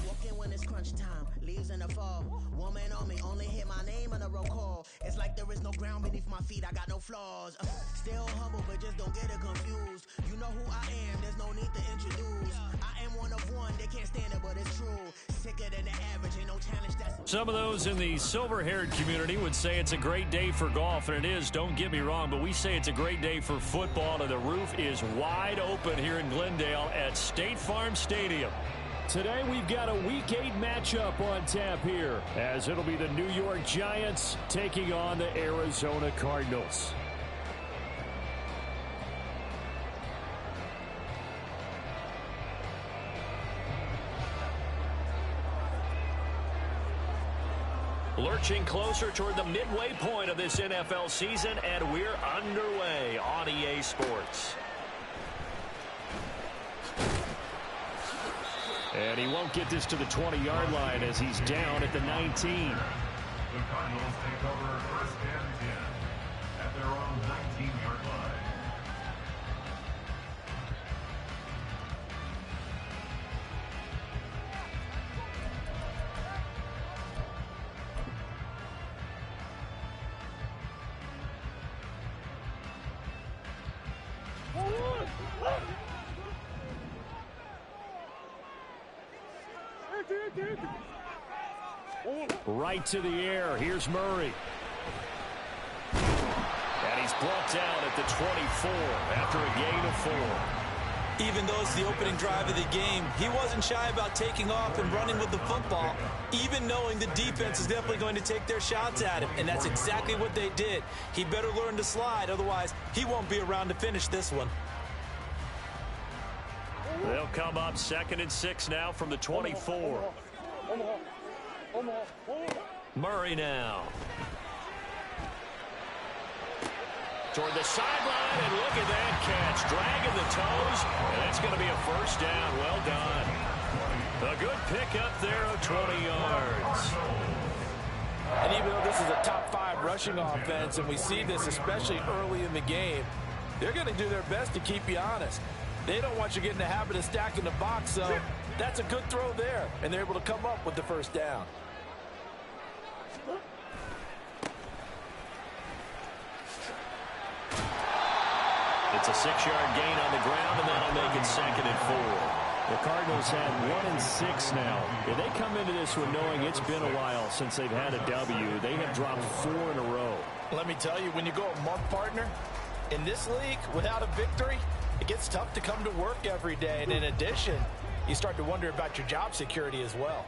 walk in when it's crunch time, leaves in the fall. Woman on me, only hit my name on a roll call. It's like there is no ground beneath my feet, I got no flaws. Still humble, but just don't get it confused. You know who I am, there's no need to introduce. I am one of one, they can't stand it, but it's true. Sicker than the average, ain't no challenge that's... Some of those in the silver-haired community would say it's a great day for golf, and it is, don't get me wrong, but we say it's a great day for football, and the roof is wide open here in Glendale at State Farm Stadium. Today we've got a Week 8 matchup on tap here, as it'll be the New York Giants taking on the Arizona Cardinals. Lurching closer toward the midway point of this NFL season, and we're underway on EA Sports. And he won't get this to the 20-yard line as he's down at the 19. The Cardinals take over first and 10 at their own 19-yard line. Right to the air. Here's Murray. And he's brought down at the 24 after a gain of 4. Even though it's the opening drive of the game, he wasn't shy about taking off and running with the football, even knowing the defense is definitely going to take their shots at him, and that's exactly what they did. He better learn to slide, otherwise he won't be around to finish this one. They'll come up 2nd and 6 now from the 24. Murray now. Toward the sideline, and look at that catch. Dragging the toes, and that's going to be a first down. Well done. A good pickup there of 20 yards. And even though this is a top 5 rushing offense, and we see this especially early in the game, they're going to do their best to keep you honest. They don't want you to get in the habit of stacking the box, so that's a good throw there, and they're able to come up with the first down. It's a 6-yard gain on the ground, and that'll make it 2nd and 4. The Cardinals have 1 and 6 now. If they come into this one knowing it's been a while since they've had a W, they have dropped 4 in a row. Let me tell you, when you go a month, partner, in this league, without a victory, it gets tough to come to work every day. And in addition, you start to wonder about your job security as well.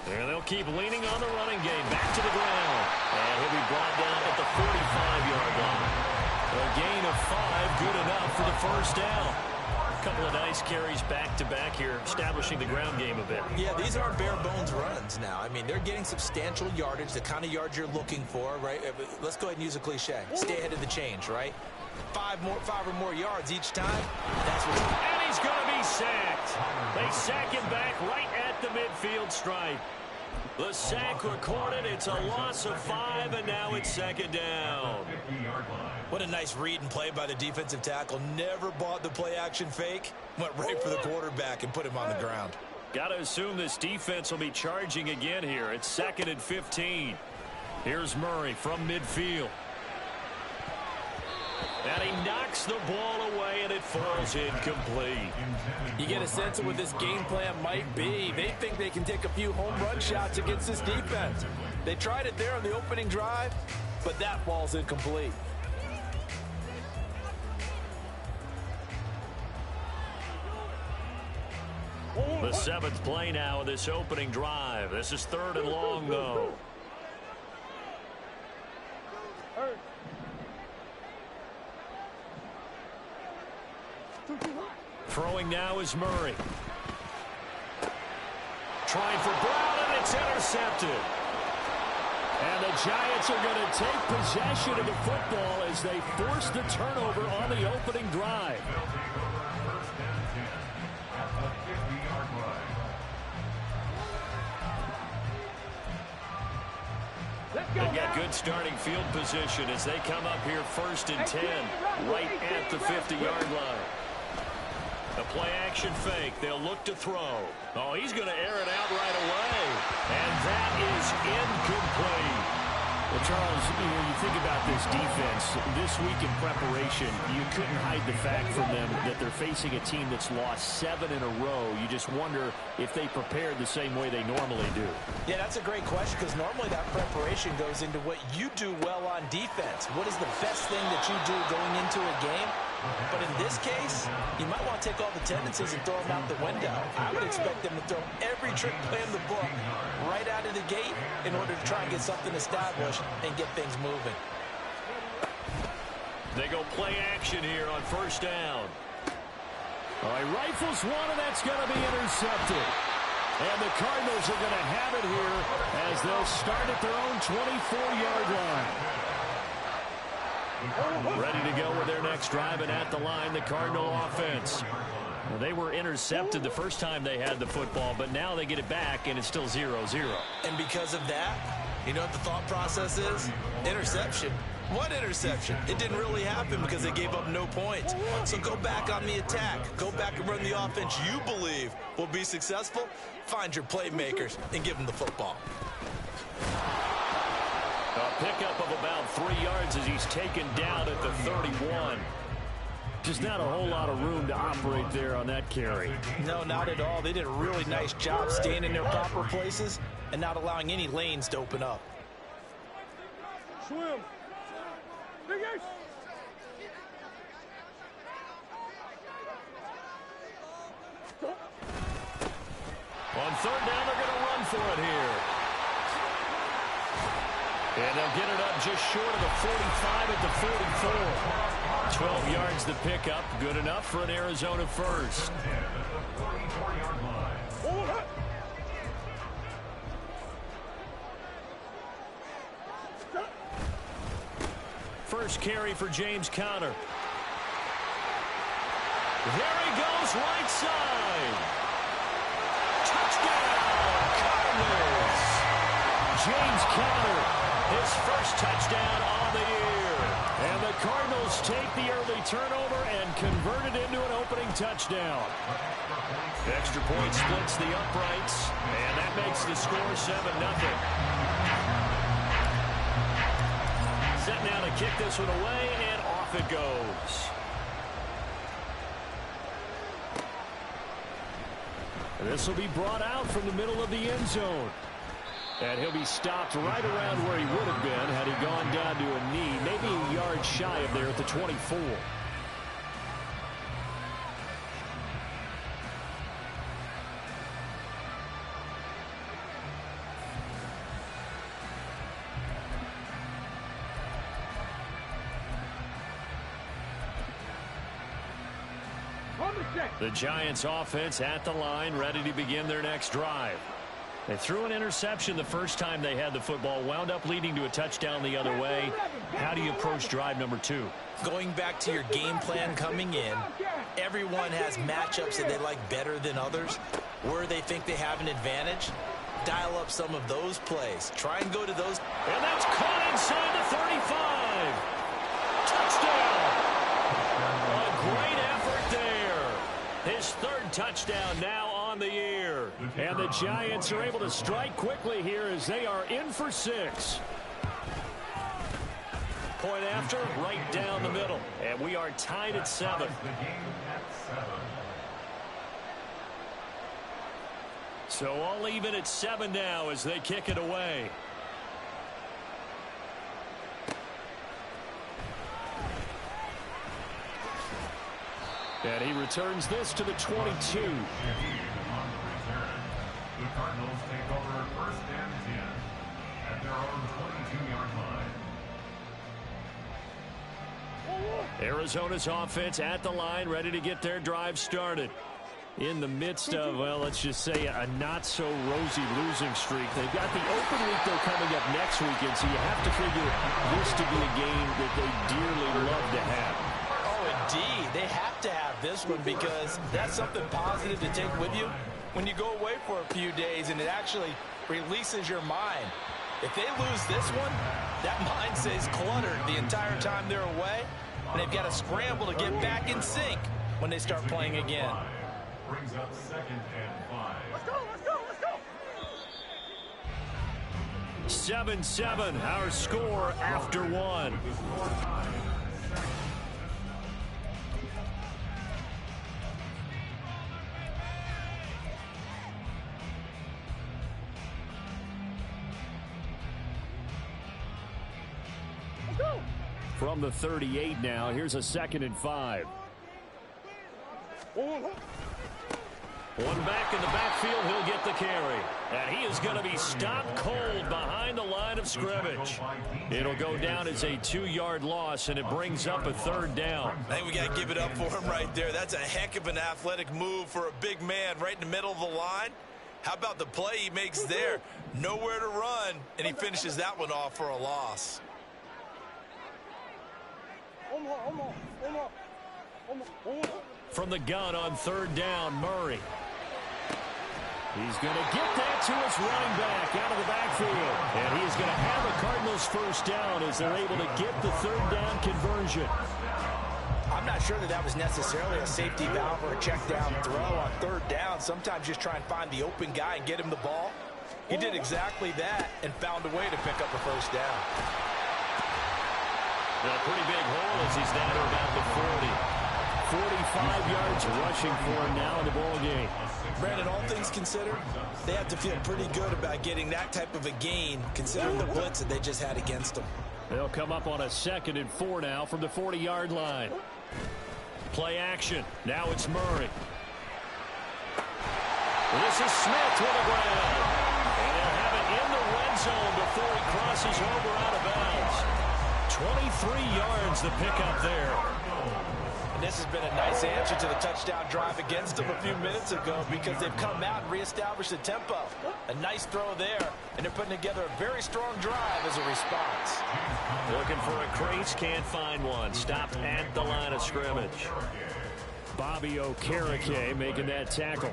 And they'll keep leaning on the running game. Back to the ground. And he'll be brought down at the 45-yard line. A gain of 5, good enough for the first down. A couple of nice carries back-to-back here, establishing the ground game a bit. Yeah, these aren't bare-bones runs now. I mean, they're getting substantial yardage, the kind of yards you're looking for, right? Let's go ahead and use a cliche. Stay ahead of the change, right? 5 or more yards each time. That's what's... And he's going to be sacked. They sack him back right at the midfield stripe. The sack recorded. It's a loss of 5, and now it's 2nd down. What a nice read and play by the defensive tackle. Never bought the play-action fake. Went right for the quarterback and put him on the ground. Got to assume this defense will be charging again here. It's 2nd and 15. Here's Murray from midfield. And he knocks the ball away, and it falls incomplete. You get a sense of what this game plan might be. They think they can take a few home run shots against this defense. They tried it there on the opening drive, but that falls incomplete. The 7th play now of this opening drive. This is 3rd and long, though. Throwing now is Murray. Trying for Brown, and it's intercepted. And the Giants are going to take possession of the football as they force the turnover on the opening drive. They've got good starting field position as they come up here 1st and 10, right at the 50-yard line. A Play action fake. They'll look to throw. Oh, he's going to air it out right away. And that is incomplete. Well, Charles, you think about this defense. This week in preparation, you couldn't hide the fact from them that they're facing a team that's lost 7 in a row. You just wonder if they prepared the same way they normally do. Yeah, that's a great question because normally that preparation goes into what you do well on defense. What is the best thing that you do going into a game? But in this case, you might want to take all the tendencies and throw them out the window. I would expect them to throw every trick play in the book right out of the gate in order to try and get something established and get things moving. They go play action here on first down. All right, rifles one, and that's going to be intercepted. And the Cardinals are going to have it here as they'll start at their own 24-yard line. Ready to go with their next drive, and at the line, the Cardinal offense. Well, they were intercepted the first time they had the football, but now they get it back, and it's still 0-0. And because of that, you know what the thought process is? Interception. What interception? It didn't really happen because they gave up no points. So go back on the attack. Go back and run the offense you believe will be successful. Find your playmakers and give them the football. A pickup of about 3 yards as he's taken down at the 31. Just not a whole lot of room to operate there on that carry. No, not at all. They did a really nice job staying in their proper places and not allowing any lanes to open up. Swim. Fingers. On third down, they're going to run for it here. And they'll get it up just short of the 45 at the 44. 12 yards to pick up. Good enough for an Arizona first. First carry for James Conner. There he goes, right side. Touchdown, Cardinals. James Conner, his first touchdown on the year. And the Cardinals take the early turnover and convert it into an opening touchdown. Extra point splits the uprights, and that makes the score 7-0. Set now to kick this one away, and off it goes. This will be brought out from the middle of the end zone. And he'll be stopped right around where he would have been had he gone down to a knee, maybe a yard shy of there at the 24. The Giants offense at the line, ready to begin their next drive. They threw an interception the first time they had the football, wound up leading to a touchdown the other way. How do you approach drive number 2? Going back to your game plan coming in, everyone has matchups that they like better than others, where they think they have an advantage. Dial up some of those plays. Try and go to those. And that's caught inside the 35. Touchdown. A great effort there. His third touchdown now on the year. And the Giants are able to strike quickly here as they are in for 6. Point after, right down the middle. And we are tied at 7. So all even at 7 now as they kick it away. And he returns this to the 22. The Cardinals take over first and 10 at their own 22-yard line. Arizona's offense at the line, ready to get their drive started. In the midst of, well, let's just say a not-so-rosy losing streak. They've got the open week, though, coming up next weekend, so you have to figure this to be a game that they dearly love to have. Oh, indeed. They have to have this one because that's something positive to take with you when you go away for a few days, and it actually releases your mind. If they lose this one, that mind stays cluttered the entire time they're away, and they've got to scramble to get back in sync when they start playing again. up 2nd and 5. Let's go, let's go, let's go. 7-7, our score after one. From the 38 now, here's a 2nd and 5. One back in the backfield, he'll get the carry. And he is going to be stopped cold behind the line of scrimmage. It'll go down as a 2-yard loss, and it brings up a 3rd down. I think we got to give it up for him right there. That's a heck of an athletic move for a big man right in the middle of the line. How about the play he makes there? Nowhere to run, and he finishes that one off for a loss. From the gun on 3rd down, Murray. He's going to get that to his running back out of the backfield. And he's going to have a Cardinals 1st down as they're able to get the 3rd down conversion. I'm not sure that was necessarily a safety valve or a check down throw on 3rd down. Sometimes just try and find the open guy and get him the ball. He did exactly that and found a way to pick up a 1st down. A pretty big hole as he's down to about the 40. 45 yards rushing for him now in the ball game. Brandon, all things considered, they have to feel pretty good about getting that type of a gain considering the blitz that they just had against them. They'll come up on a 2nd and 4 now from the 40-yard line. Play action. Now it's Murray. This is Smith with a grab. And they'll have it in the red zone before he crosses over out of bounds. 23 yards the pickup there. And this has been a nice answer to the touchdown drive against them a few minutes ago because they've come out and reestablished the tempo. A nice throw there, and they're putting together a very strong drive as a response. Looking for a crease, can't find one. Stopped at the line of scrimmage. Bobby Okereke making that tackle.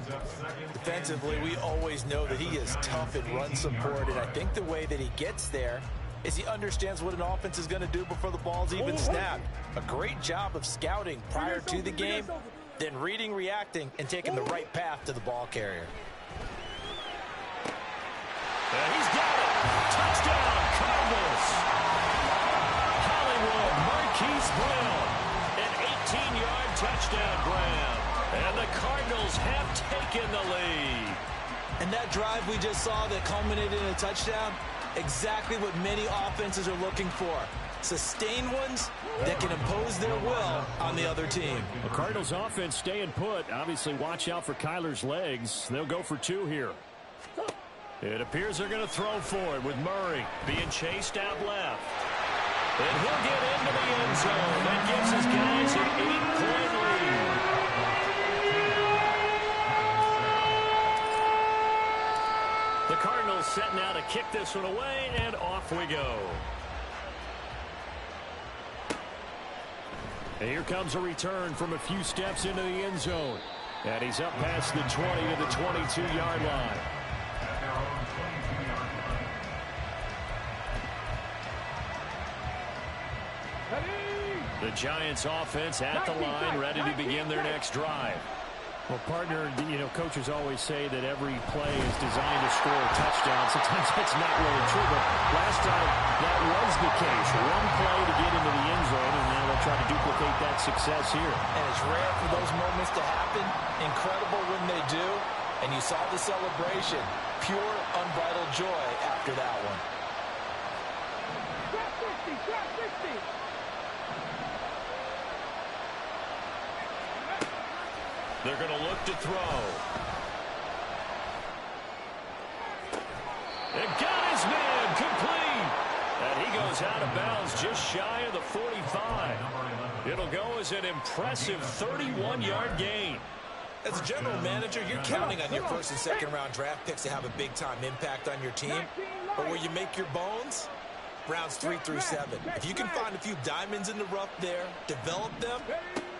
Defensively, we always know that he is tough in run support, and I think the way that he gets there is he understands what an offense is going to do before the ball's even snapped. A great job of scouting prior to the game, then reading, reacting, and taking the right path to the ball carrier. And he's got it. Touchdown, Cardinals. Hollywood Marquise Brown. An 18-yard touchdown grab. And the Cardinals have taken the lead. And that drive we just saw that culminated in a touchdown, exactly what many offenses are looking for. Sustained ones that can impose their will on the other team. The Cardinals offense staying put. Obviously, watch out for Kyler's legs. They'll go for 2 here. It appears they're going to throw for it with Murray being chased out left. And he'll get into the end zone. That gives his guys an 8-point lead. The Cardinals setting out to kick this one away, and off we go. And here comes a return from a few steps into the end zone. And he's up past the 20 to the 22-yard line. The Giants offense at the line, ready to begin their next drive. Well, partner, coaches always say that every play is designed to score a touchdown. Sometimes that's not really true, but last time that was the case. One play to get into the end zone, and now they'll try to duplicate that success here. And it's rare for those moments to happen. Incredible when they do. And you saw the celebration. Pure, unbridled joy after that one. Drop 60, drop 60. They're going to look to throw. And got his man complete. And he goes out of bounds just shy of the 45. It'll go as an impressive 31-yard gain. As a general manager, you're counting on your first and second round draft picks to have a big-time impact on your team. But where you make your bones, rounds 3 through 7. If you can find a few diamonds in the rough there, develop them,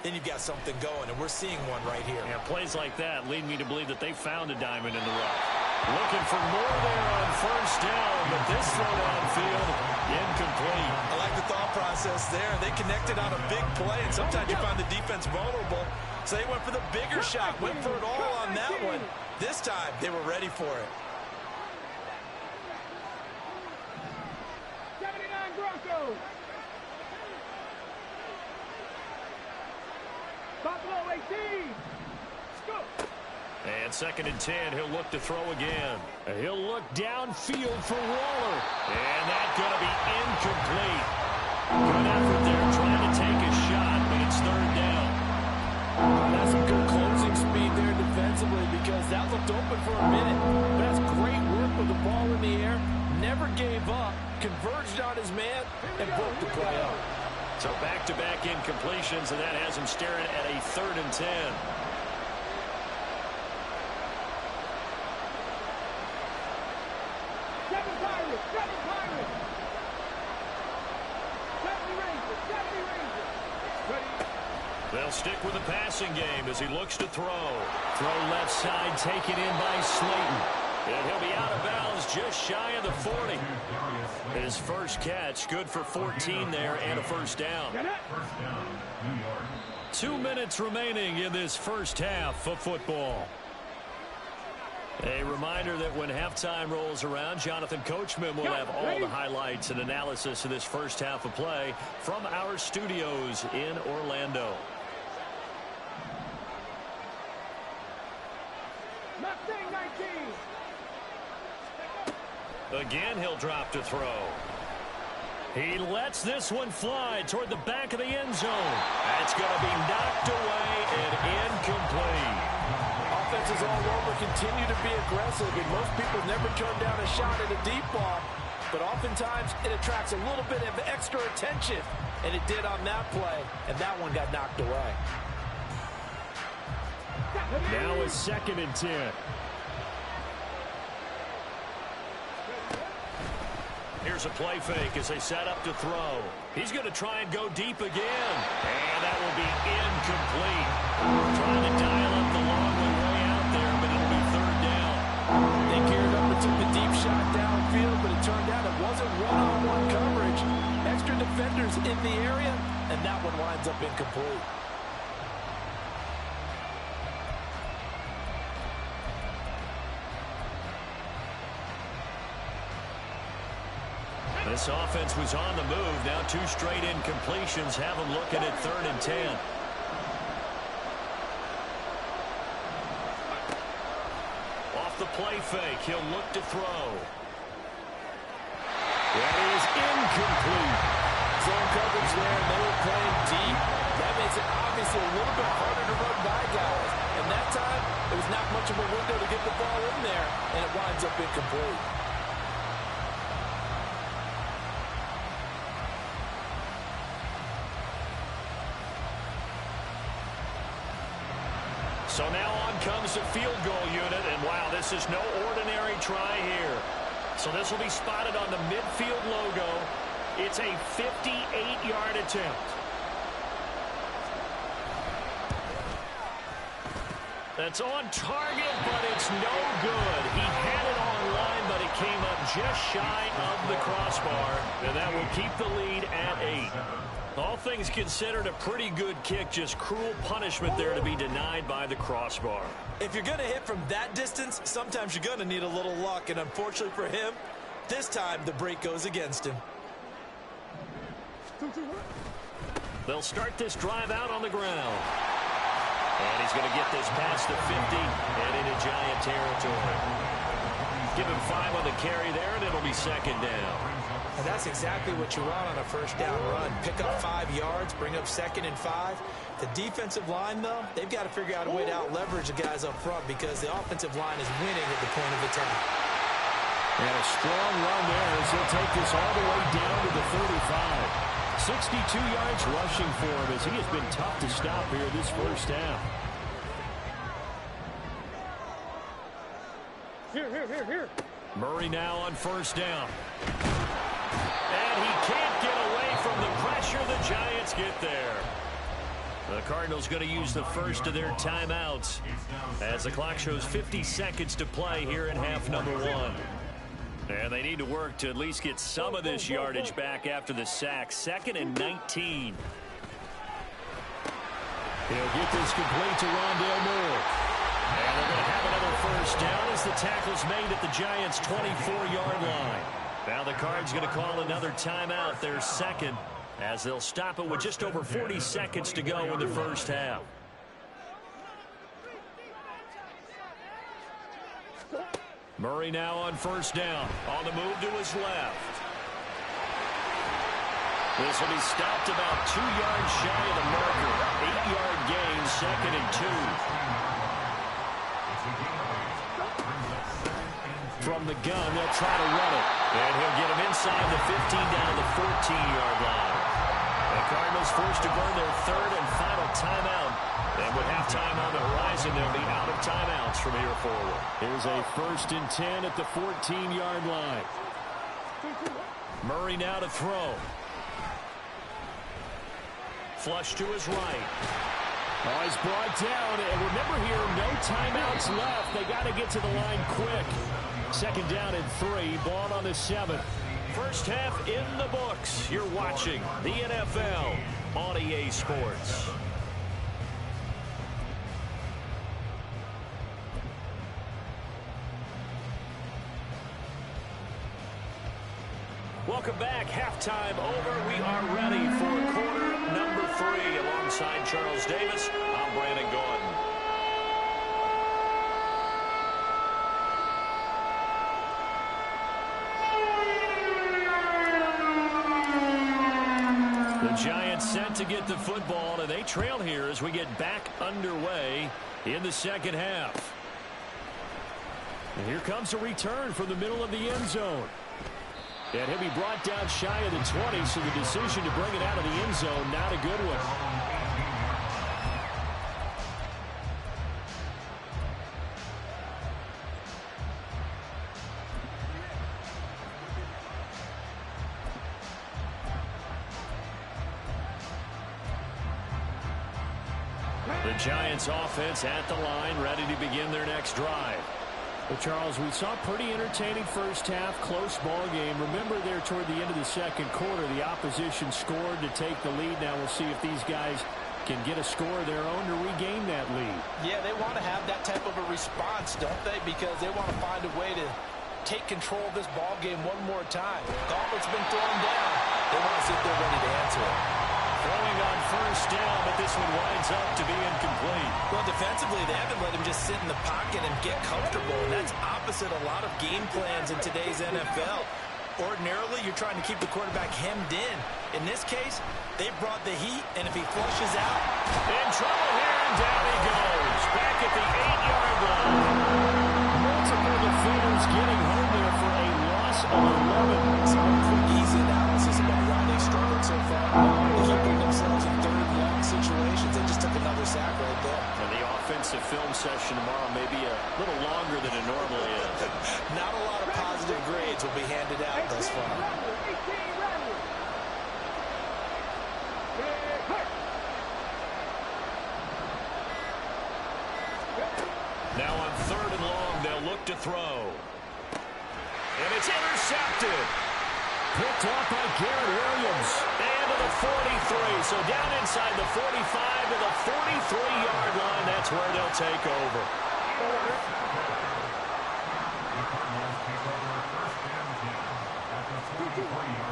then you've got something going, and we're seeing one right here. Yeah, plays like that lead me to believe that they found a diamond in the rough. Looking for more there on first down, but this throw downfield, incomplete. I like the thought process there. They connected on a big play, and sometimes you find the defense vulnerable. So they went for the bigger shot, went for it all on that this time, they were ready for it. 79 Broncos. Buffalo 18. Go. And 2nd and 10, he'll look to throw again. He'll look downfield for Waller. And that's going to be incomplete. Good effort there trying to take a shot, but it's 3rd down. That's some good closing speed there defensively because that looked open for a minute. That's great work with the ball in the air. Never gave up, converged on his man, and broke the play up. So back-to-back incompletions, and that has him staring at a 3rd and 10. Seven Pirates. 70 Rangers. 70 Rangers. Ready. They'll stick with the passing game as he looks to throw. Throw left side, taken in by Slayton. And he'll be out of bounds just shy of the 40. His first catch, good for 14 there and a 1st down. 2 minutes remaining in this first half of football. A reminder that when halftime rolls around, Jonathan Coachman will have all the highlights and analysis of this first half of play from our studios in Orlando. Mustang 19. Again, he'll drop to throw. He lets this one fly toward the back of the end zone. That's going to be knocked away and incomplete. Offenses all over continue to be aggressive, and most people never turn down a shot at a deep ball. But oftentimes, it attracts a little bit of extra attention, and it did on that play, and that one got knocked away. Now it's 2nd and 10. Here's a play fake as they set up to throw. He's going to try and go deep again. And that will be incomplete. Trying to dial up the long way out there, but it'll be 3rd down. They geared up and took the deep shot downfield, but it turned out it wasn't one-on-one coverage. Extra defenders in the area, and that one winds up incomplete. This offense was on the move. Now 2 straight incompletions have them looking at 3rd and 10. Off the play fake, he'll look to throw. That is incomplete. Zone coverage there, and they were playing deep. That makes it obviously a little bit harder to run by guys. And that time, it was not much of a window to get the ball in there, and it winds up incomplete. So now on comes the field goal unit, and wow, this is no ordinary try here. So this will be spotted on the midfield logo. It's a 58-yard attempt. That's on target, but it's no good. He had it on line, but it came up just shy of the crossbar, and that will keep the lead at 8. All things considered, a pretty good kick, just cruel punishment there to be denied by the crossbar. If you're going to hit from that distance, sometimes you're going to need a little luck, and unfortunately for him, this time the break goes against him. They'll start this drive out on the ground. And he's going to get this past the 50 and into Giant territory. Give him 5 on the carry there, and it'll be 2nd down. And that's exactly what you want on a first down run. Pick up 5 yards, bring up 2nd and 5. The defensive line, though, they've got to figure out a way to out-leverage the guys up front because the offensive line is winning at the point of attack. And a strong run there as he'll take this all the way down to the 35. 62 yards rushing for him as he has been tough to stop here this first half. Here. Murray now on 1st down. And he can't get away from the pressure. The Giants get there. The Cardinals going to use the first of their timeouts as the clock shows 50 seconds to play here in half number 1. And they need to work to at least get some of this yardage back after the sack. 2nd and 19. He'll get this complete to Rondale Moore. And they're going to have another first down as the tackle's made at the Giants' 24-yard line. Now the Cards going to call another timeout, their second, as they'll stop it with just over 40 seconds to go in the first half. Murray now on first down. On the move to his left. This will be stopped about 2 yards shy of the marker. 8-yard gain, second and 2. From the gun, they'll try to run it. And he'll get him inside the 15 down to the 14-yard line. The Cardinals forced to burn their third and final timeout. And with halftime on the horizon, they'll be out of timeouts from here forward. Here's a 1st and 10 at the 14-yard line. Murray now to throw. Flush to his right. Oh, he's brought down. And remember here, no timeouts left. They got to get to the line quick. 2nd down and 3. Ball on the 7th. First half in the books. You're watching the NFL on EA Sports. Welcome back. Halftime over. We are ready for quarter number 3. Alongside Charles Davis, I'm Brandon Gordon. The Giants set to get the football, and they trail here as we get back underway in the second half. And here comes a return from the middle of the end zone. And he'll be brought down shy of the 20, so the decision to bring it out of the end zone, not a good one. The Giants offense at the line, ready to begin their next drive. Well, Charles, we saw pretty entertaining first half, close ball game. Remember there toward the end of the second quarter, the opposition scored to take the lead. Now we'll see if these guys can get a score of their own to regain that lead. Yeah, they want to have that type of a response, don't they? Because they want to find a way to take control of this ball game one more time. Gauntlet's been thrown down. They want to see if they're ready to answer it. Throwing on first down, but this one winds up to be incomplete. Well, defensively, they haven't let him just sit in the pocket and get comfortable, and that's opposite a lot of game plans in today's NFL. Ordinarily, you're trying to keep the quarterback hemmed in. In this case, they brought the heat, and if he flushes out... In trouble here, and down he goes. Back at the 8-yard line. Multiple defenders getting home there for a loss of 11. Some quick, easy analysis about why they struggled so far. They keep putting themselves in third and long situations. They just took another sack right there. And the offensive film session tomorrow may be a little longer than it normally is. Not a lot of positive grades will be handed out thus far. Now on 3rd and long, they'll look to throw. And it's intercepted. Picked off by Garrett Williams. And to the 43. So down inside the 45 to the 43-yard line. That's where they'll take over.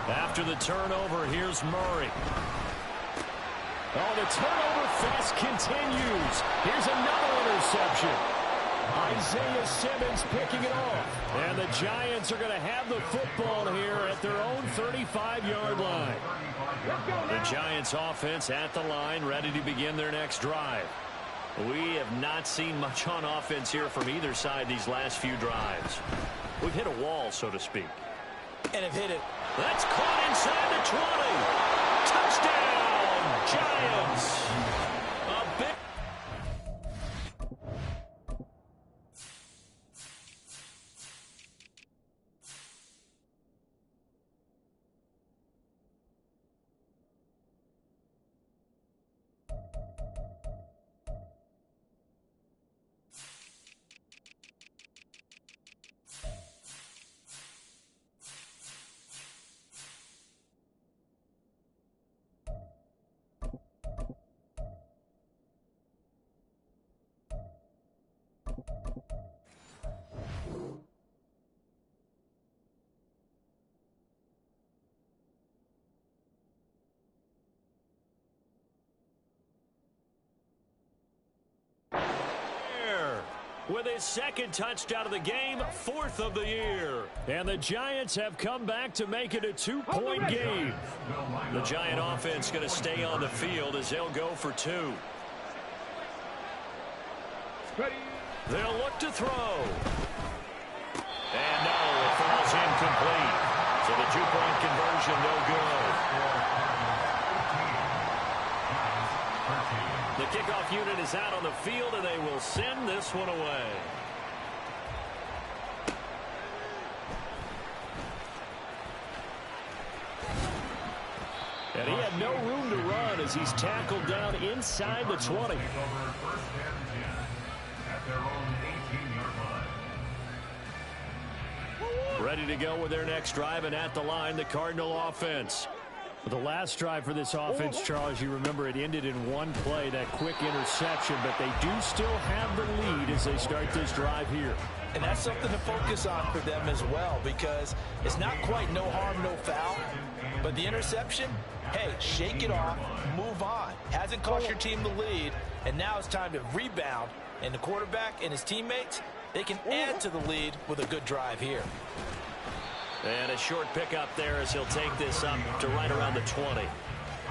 After the turnover, here's Murray. Oh, the turnover fest continues. Here's another interception. Isaiah Simmons picking it off. And the Giants are going to have the football here at their own 35-yard line. The Giants offense at the line, ready to begin their next drive. We have not seen much on offense here from either side these last few drives. We've hit a wall, so to speak. And have hit it. That's caught inside the 20. Touchdown, Giants. A big... with his second touchdown of the game, 4th of the year. And the Giants have come back to make it a 2-point game. The Giant offense going to stay on the field as they'll go for 2. They'll look to throw. And no, it falls incomplete. So the 2-point conversion no good. The kickoff unit is out on the field, and they will send this one away. And he had no room to run as he's tackled down inside the 20. Ready to go with their next drive, and at the line, the Cardinal offense. The last drive for this offense, Charles, you remember it ended in one play, that quick interception, but they do still have the lead as they start this drive here. And that's something to focus on for them as well, because it's not quite no harm, no foul, but the interception, hey, shake it off, move on. Hasn't cost your team the lead, and now it's time to rebound, and the quarterback and his teammates, they can add to the lead with a good drive here. And a short pickup there as he'll take this up to right around the 20.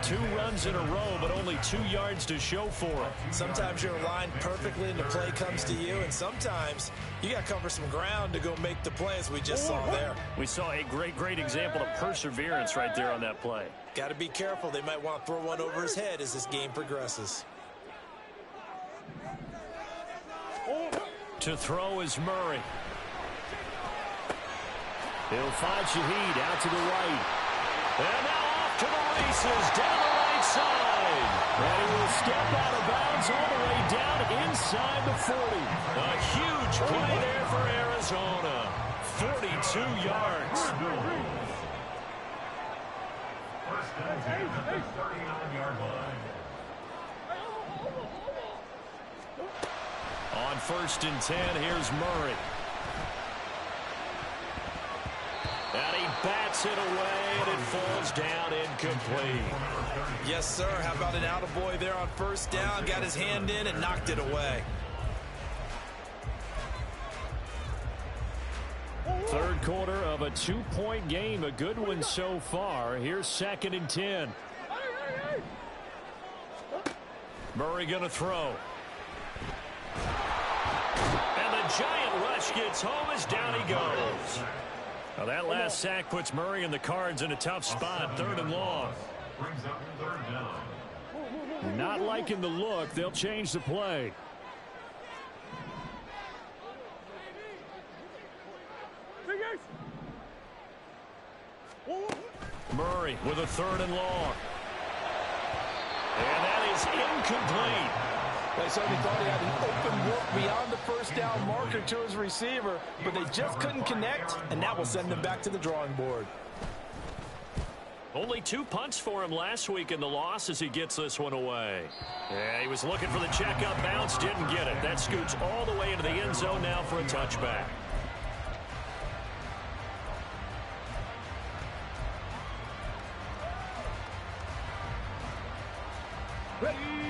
2 runs in a row, but only 2 yards to show for it. Sometimes you're aligned perfectly and the play comes to you, and sometimes you got to cover some ground to go make the play, as we just saw there. We saw a great example of perseverance right there on that play. Got to be careful. They might want to throw one over his head as this game progresses. To throw is Murray. He'll find Shaheed out to the right. And now off to the races down the right side. And he will step out of bounds all the way down inside the 40. A huge play there for Arizona. 42 yards. First and 10 at the 39-yard line. On 1st and 10, here's Murray. And he bats it away, and it falls down incomplete. Yes, sir. How about an attaboy there on 1st down? Got his hand in and knocked it away. 3rd quarter of a 2-point game. A good one so far. Here's 2nd and 10. Murray going to throw. And the Giant rush gets home as down he goes. Now that last sack puts Murray and the Cards in a tough spot. 3rd and long. Brings up 3rd down. Not liking the look. They'll change the play. Murray with a 3rd and long. And that is incomplete. They certainly thought he had an open look beyond the 1st down marker to his receiver, but they just couldn't connect, and that will send them back to the drawing board. Only 2 punts for him last week in the loss as he gets this one away. Yeah, he was looking for the checkup bounce, didn't get it. That scoots all the way into the end zone now for a touchback.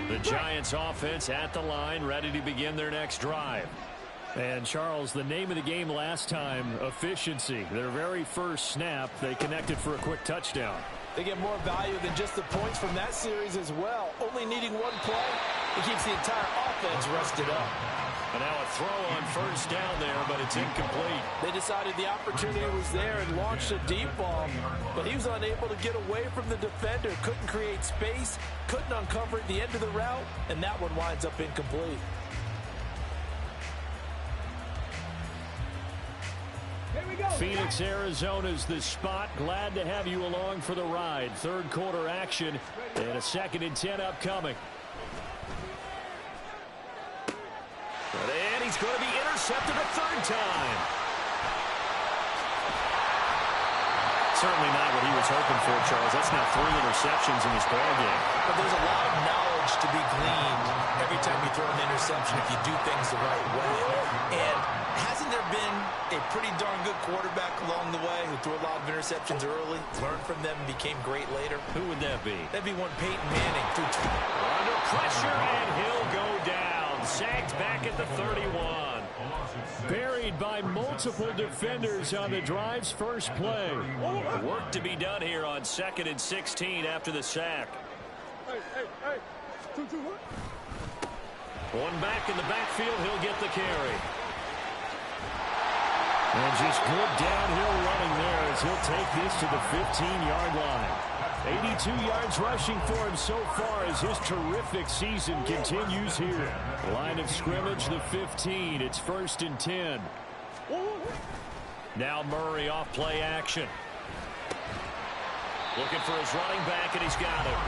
The Giants offense at the line, ready to begin their next drive. And, Charles, the name of the game last time, efficiency. Their very first snap, they connected for a quick touchdown. They get more value than just the points from that series as well. Only needing one play, it keeps the entire offense rested up. And now a throw on 1st down there, but it's incomplete. They decided the opportunity was there and launched a deep ball, but he was unable to get away from the defender, couldn't create space, couldn't uncover at the end of the route, and that one winds up incomplete. Phoenix, Arizona's the spot. Glad to have you along for the ride. 3rd quarter action and a 2nd and 10 upcoming. And he's going to be intercepted a 3rd time. Certainly not what he was hoping for, Charles. That's now 3 interceptions in this ballgame. But there's a lot of knowledge to be gleaned every time you throw an interception if you do things the right way. And hasn't there been a pretty darn good quarterback along the way who threw a lot of interceptions early, learned from them, and became great later? Who would that be? That'd be one Peyton Manning. Under pressure, and he'll go down. Sacked back at the 31. made by multiple defenders on the drive's first play. Work to be done here on 2nd and 16 after the sack. Hey. 2-2. One back in the backfield, he'll get the carry. And just good downhill running there as he'll take this to the 15-yard line. 82 yards rushing for him so far as his terrific season continues here. Line of scrimmage, the 15. It's 1st and 10. Now Murray off play action. Looking for his running back, and he's got him.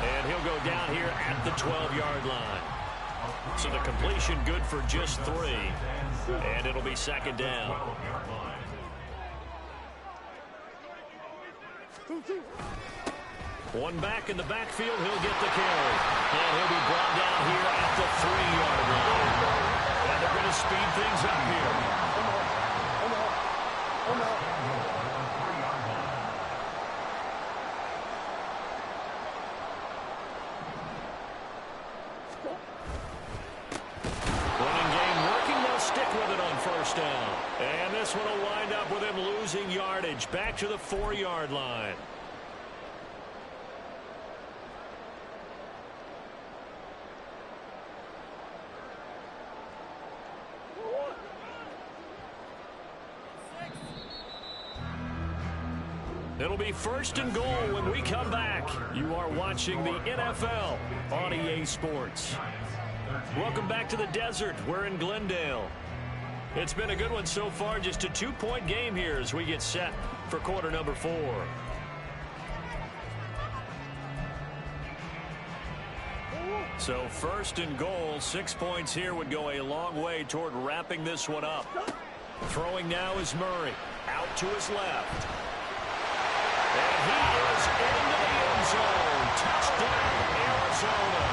And he'll go down here at the 12-yard line. So the completion good for just 3. And it'll be 2nd down. One back in the backfield, he'll get the carry. And he'll be brought down here at the 3-yard line. And they're going to speed things up here. Running game working, they'll stick with it on 1st down. And this one will wind up with him losing yardage back to the 4-yard line. It'll be 1st and goal when we come back. You are watching the NFL on EA Sports. Welcome back to the desert. We're in Glendale. It's been a good one so far. Just a 2-point game here as we get set for quarter number 4. So 1st and goal, 6 points here would go a long way toward wrapping this one up. Throwing now is Murray. Out to his left. And he is into the end zone. Touchdown, Arizona.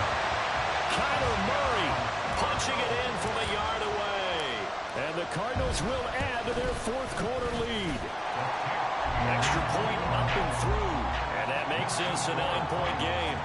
Kyler Murray punching it in from a yard away. And the Cardinals will add to their 4th quarter lead. Extra point up and through. And that makes this a 9-point game.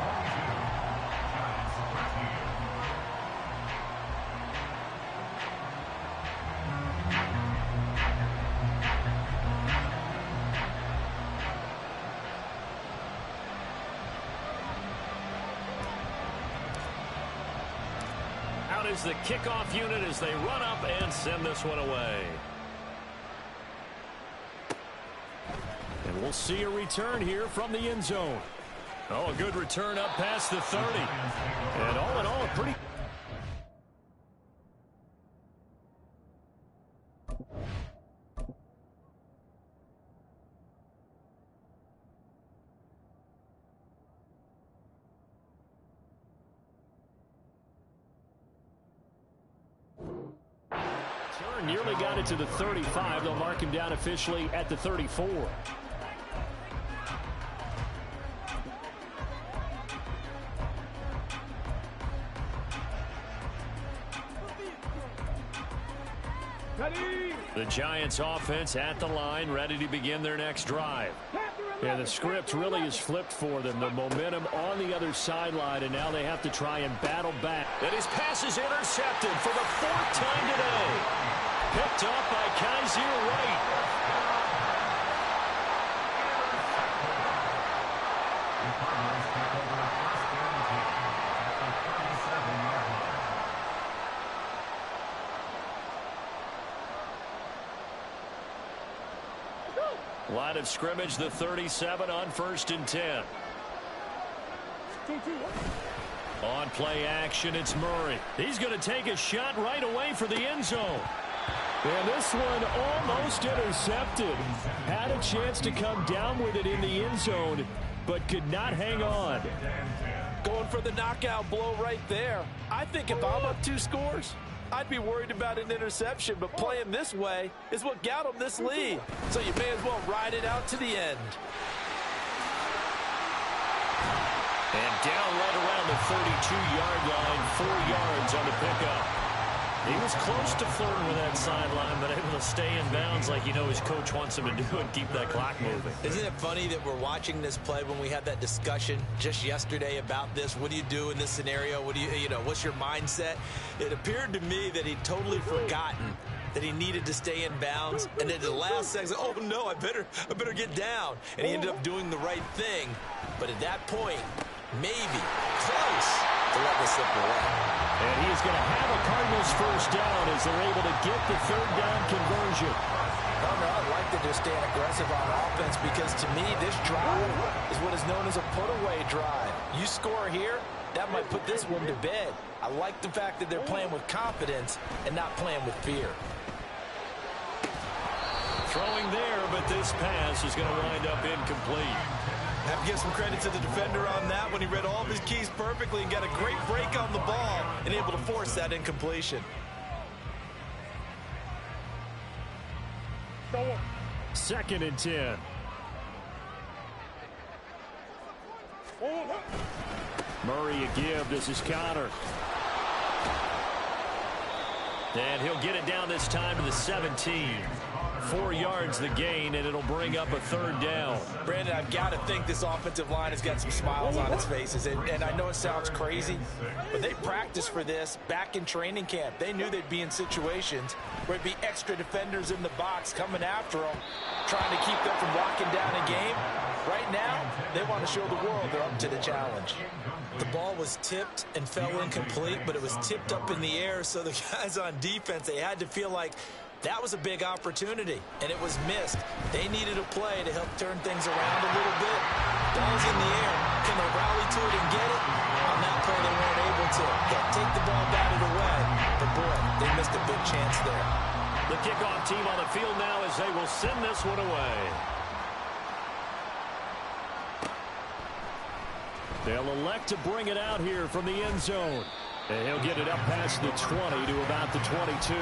Is the kickoff unit as they run up and send this one away. And we'll see a return here from the end zone. Oh, a good return up past the 30. And all in all, a pretty... Nearly got it to the 35. They'll mark him down officially at the 34. The Giants offense at the line, ready to begin their next drive. Yeah, the script really is flipped for them. The momentum on the other sideline, and now they have to try and battle back. And his pass is intercepted for the 4th time today. Picked up by Kaiser White. Line of scrimmage, the 37 on 1st and 10. On play action, it's Murray. He's going to take a shot right away for the end zone. And this one almost intercepted. Had a chance to come down with it in the end zone, but could not hang on. Going for the knockout blow right there. I think if I'm up 2 scores, I'd be worried about an interception, but playing this way is what got him this lead. So you may as well ride it out to the end. And down right around the 32-yard line, 4 yards on the pickup. He was close to flirting with that sideline, but able to stay in bounds like you know his coach wants him to do and keep that clock moving. Isn't it funny that we're watching this play when we had that discussion just yesterday about this? What do you do in this scenario? What do you know, what's your mindset? It appeared to me that he'd totally forgotten that he needed to stay in bounds, and then the last second, oh no, I better get down. And he ended up doing the right thing. But at that point, maybe close to let this slip away. And he's going to have a Cardinals first down as they're able to get the third down conversion. No, I'd like to just stay aggressive on offense because to me, this drive is what is known as a put-away drive. You score here, that might put this one to bed. I like the fact that they're playing with confidence and not playing with fear. Throwing there, but this pass is going to wind up incomplete. I have to give some credit to the defender on that when he read all of his keys perfectly and got a great break on the ball and able to force that incompletion. Second and 10. Murray a give. This is Connor. And he'll get it down this time to the 17. 4 yards the gain, and it'll bring up a third down. Brandon, I've got to think this offensive line has got some smiles on its faces. And I know it sounds crazy, but they practiced for this back in training camp. They knew they'd be in situations where it'd be extra defenders in the box coming after them, trying to keep them from locking down a game. Right now, they want to show the world they're up to the challenge. The ball was tipped and fell incomplete, but it was tipped up in the air, so the guys on defense, they had to feel like that was a big opportunity, and it was missed. They needed a play to help turn things around a little bit. Ball's in the air. Can they rally to it and get it? On that play, they weren't able to. Got to take the ball, batted away. But, boy, they missed a big chance there. The kickoff team on the field now as they will send this one away. They'll elect to bring it out here from the end zone. And he'll get it up past the 20 to about the 22.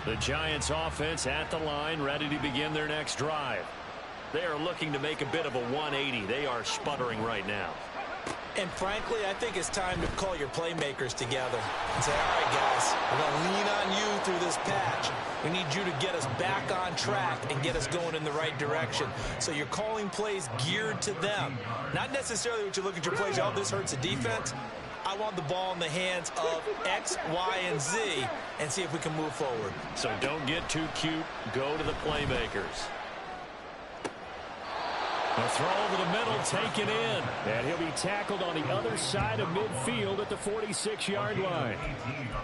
The Giants offense at the line, ready to begin their next drive. They are looking to make a bit of a 180. They are sputtering right now. And frankly, I think it's time to call your playmakers together and say, all right, guys, we're going to lean on you through this patch. We need you to get us back on track and get us going in the right direction. So you're calling plays geared to them. Not necessarily what you look at your plays, oh, this hurts the defense. I want the ball in the hands of X, Y, and Z and see if we can move forward. So don't get too cute. Go to the playmakers. A throw over the middle, taken in. And he'll be tackled on the other side of midfield at the 46-yard line.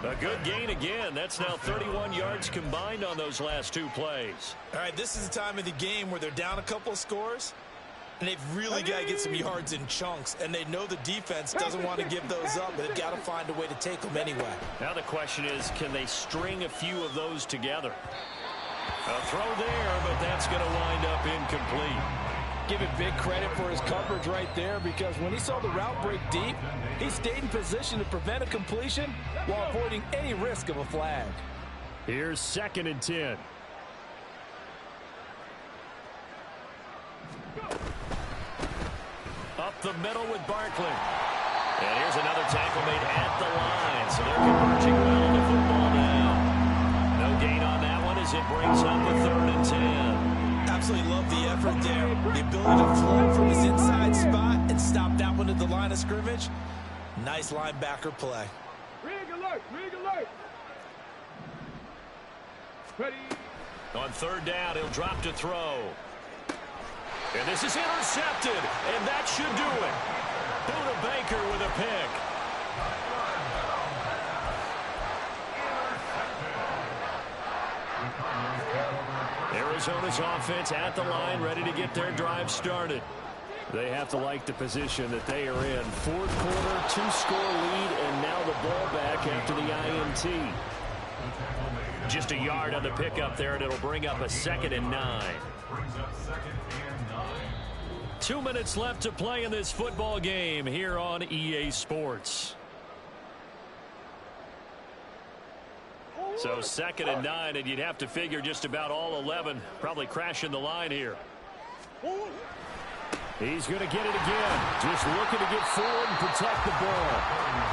A good gain again. That's now 31 yards combined on those last 2 plays. All right, this is the time of the game where they're down a couple of scores. And they've really got to get some yards in chunks. And they know the defense doesn't want to give those up, but they've got to find a way to take them anyway. Now the question is, can they string a few of those together? A throw there, but that's going to wind up incomplete. Give it big credit for his coverage right there, because when he saw the route break deep, he stayed in position to prevent a completion while avoiding any risk of a flag. Here's 2nd and 10. Up the middle with Barkley. And here's another tackle made at the line. So they're converging well on the football now. No gain on that one as it brings up the 3rd and 10. Absolutely love the effort there. The ability to flow from his inside spot and stop that one at the line of scrimmage. Nice linebacker play. Rig alert, rig alert. Ready. On 3rd down, he'll drop to throw. And this is intercepted, and that should do it. Buda Baker with a pick. Arizona's offense at the line, ready to get their drive started. They have to like the position that they are in. 4th quarter, 2-score lead, and now the ball back after the INT. Just a yard on the pickup there, and it'll bring up a 2nd and 9. 2 minutes left to play in this football game here on EA Sports. So 2nd and 9, and you'd have to figure just about all 11 probably crashing the line here. He's going to get it again. Just looking to get forward and protect the ball.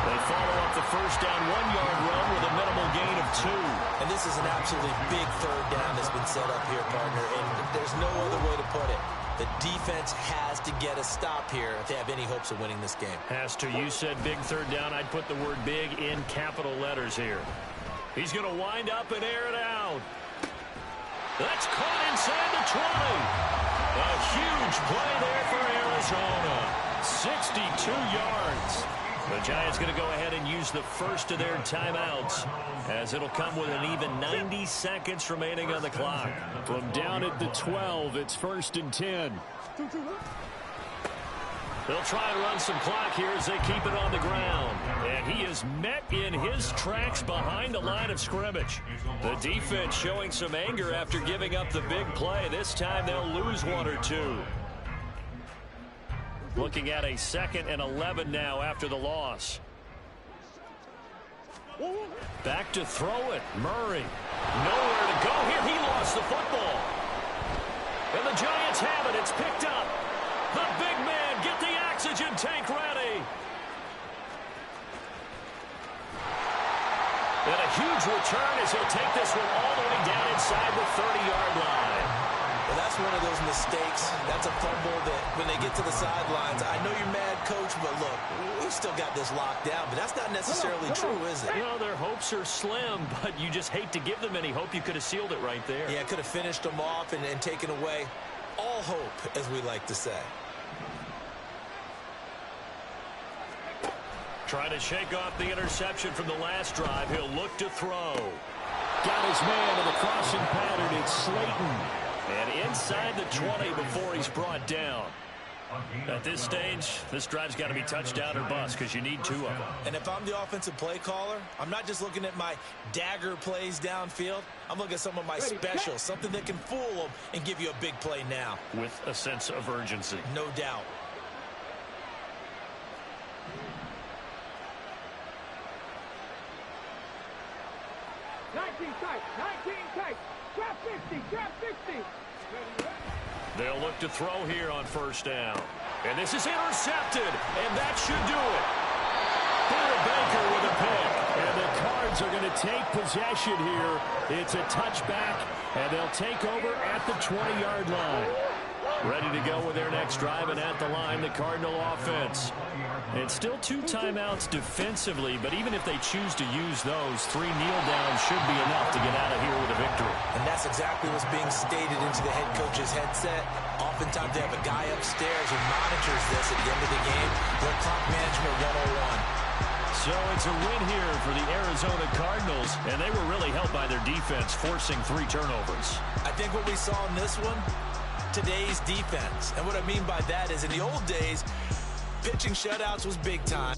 They follow up the first down 1-yard run with a minimal gain of 2. And this is an absolutely big 3rd down that's been set up here, partner, and there's no other way to put it. The defense has to get a stop here if they have any hopes of winning this game. Has to. You said big third down. I'd put the word big in capital letters here. He's going to wind up and air it out. That's caught inside the 20. A huge play there for Arizona. 62 yards. The Giants going to go ahead and use the first of their timeouts, as it'll come with an even 90 seconds remaining on the clock. From down at the 12, it's 1st and 10. They'll try and run some clock here as they keep it on the ground. And he is met in his tracks behind the line of scrimmage. The defense showing some anger after giving up the big play. This time they'll lose one or two. Looking at a 2nd and 11 now after the loss. Back to throw it. Murray. Nowhere to go here. He lost the football. And the Giants have it. It's picked up. The big man, get the oxygen tank ready. And a huge return as he'll take this one all the way down inside the 30-yard line. Well, that's one of those mistakes. That's a fumble that when they get to the sidelines, I know you're mad, Coach, but look, we've still got this locked down. But that's not necessarily true, is it? Well, their hopes are slim, but you just hate to give them any hope. You could have sealed it right there. Yeah, could have finished them off and taken away all hope, as we like to say. Trying to shake off the interception from the last drive. He'll look to throw. Got his man in the crossing pattern. It's Slayton. And inside the 20 before he's brought down. At this stage, this drive's got to be touchdown or bust because you need 2 of them. And if I'm the offensive play caller, I'm not just looking at my dagger plays downfield. I'm looking at some of my specials, something that can fool them and give you a big play now. With a sense of urgency. No doubt. Trap 50, trap 50. They'll look to throw here on 1st down. And this is intercepted, and that should do it. Buda Baker with a pick. And the Cards are going to take possession here. It's a touchback, and they'll take over at the 20-yard line. Ready to go with their next drive, and at the line, the Cardinal offense. And still 2 timeouts defensively, but even if they choose to use those, 3 kneel downs should be enough to get out of here with a victory. And that's exactly what's being stated into the head coach's headset. Oftentimes they have a guy upstairs who monitors this at the end of the game. Their clock management 101. So it's a win here for the Arizona Cardinals, and they were really helped by their defense, forcing 3 turnovers. I think what we saw in this one, today's defense. And what I mean by that is in the old days, pitching shutouts was big time.